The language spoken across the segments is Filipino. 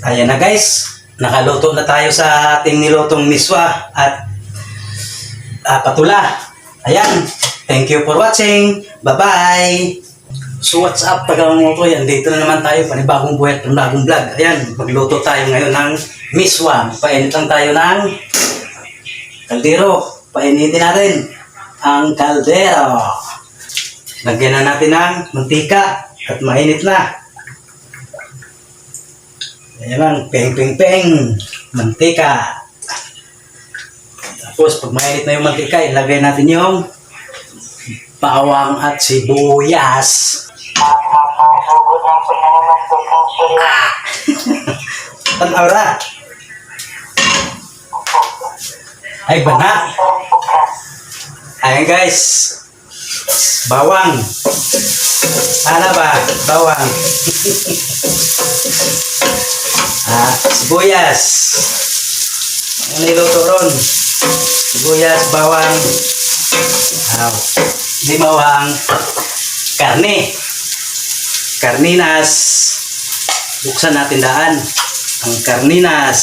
Ayan na guys, nakaluto na tayo sa ating nilutong miswa at patula. Ayan, thank you for watching. Bye-bye! So what's up taga-motoy? Andito na naman tayo, panibagong buhay at panibagong vlog. Ayan, magluto tayo ngayon ng miswa. Painit lang tayo ng kaldero. Painitin natin ang kaldero. Lagyan na natin ng mantika at mainit na. Ayan lang, peng peng peng, mantika. Tapos pag mainit na yung mantika, ilagay natin yung bawang at sibuyas. Tanaw. Ay, bana. Ayan guys, bawang. Ano ba? Bawang. Sibuyas. Ano niluto ron? Sibuyas, bawang. Limawang. Karne. Karninas. Buksan natin daan. Ang karninas.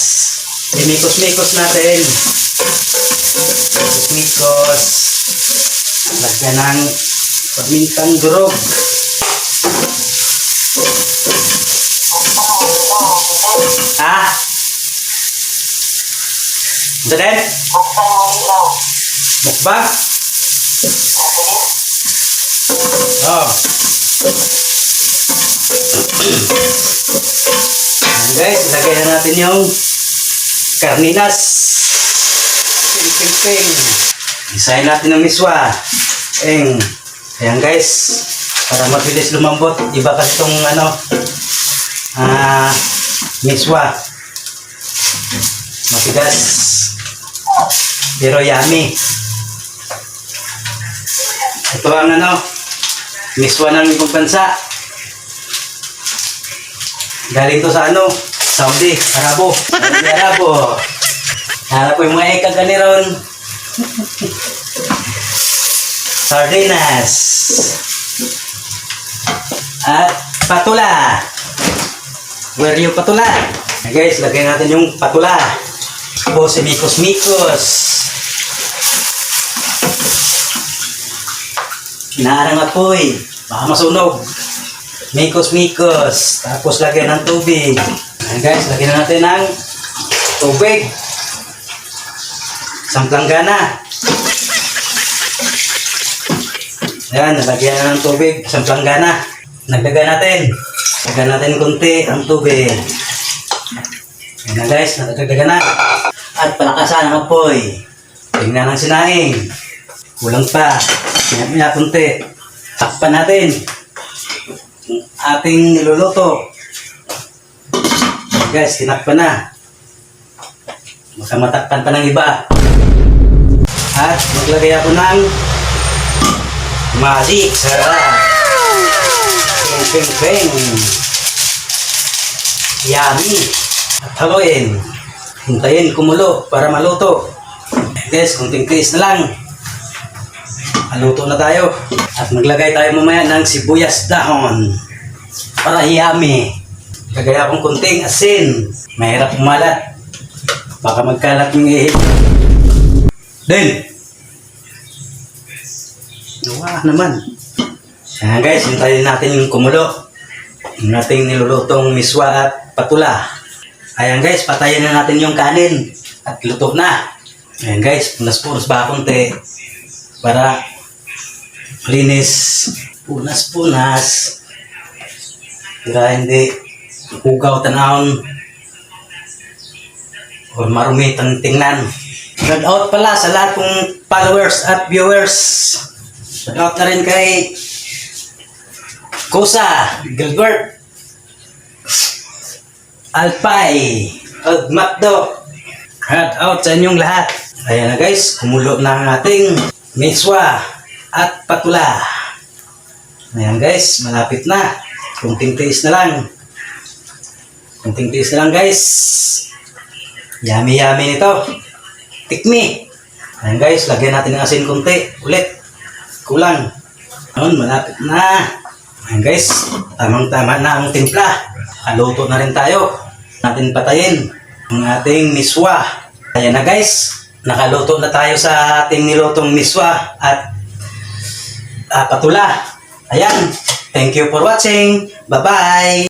Imikos-mikos natin. Mikos. Lagyan ng pamintang durog. Ito din? Mukbang? Oh. Ayan guys, ilagay na natin yung karninas. Ping ping ping. Isahin natin ng miswa. Ayan guys, para mabilis lumambot. Iba kasi itong miswa. Matigas. Pero yummy. Ito ang miswa ng ibang bansa. Galing to sa Saudi Arabo. Saudi Arabo. Harap po yung mga ikagani ron. Sardinas. At patula. Where yung patula? Guys, lagay natin yung patula. Tapos mikos-mikos. Inaarang apoy. Baka masunog. Mikos-mikos. Tapos lagyan ng tubig. Ayan guys, lagyan na natin ng tubig. Isang planggana. Ayan, nalagyan na ng tubig. Isang planggana. Nagdagan natin. Lagyan natin konti ang tubig. Ayan na guys, nagdagan na. At palakasan ang apoy. Tingnan ang sinaing. Kulang pa. Tingnan niya konti. Takpan natin ating niluluto. Guys, tinakpan na. Matakpan pa ng iba. At maglagay ako ng magic sarap. Peng peng peng. Yummy. At haluin. Hintayin kumulo para maluto. Guys, kunting tiis na lang. Maluto na tayo. At maglagay tayo mamaya ng sibuyas dahon. Para yummy. Kagaya akong kunting asin. Mahirap kumalat. Baka magkalat yung ihip. Din! Nawa naman. Ayan guys, hintayin natin yung kumulo. Yung ating nilulutong miswa at patula. Ayan guys, patayin na natin yung kanin. At luto na. Ayan guys, punas-punas ba konti. Para linis. Punas-punas. Para hindi hugaw tanahon. O marumitang tingnan. Shout out pala sa lahat kong followers at viewers. Shout out na rin kay Kusa, Gilbert, Alpay, Magdo. Shout out sa inyong lahat. Ayan na guys, kumulo na ang ating miswa at patula. Ayan guys, malapit na. Kunting tiis na lang. Kunting tiis na lang guys. Yummy yummy nito. Tikmi. Ayan guys, lagyan natin ng asin konti. Ulit. Kulang. Ayan, malapit na. Ayan guys, tamang-tama na ang timpla. Haluto na rin tayo. natin patayin ang ating miswa. Ayan na guys, nakaluto na tayo sa ating nilutong miswa at patula. Ayan, thank you for watching. Bye-bye!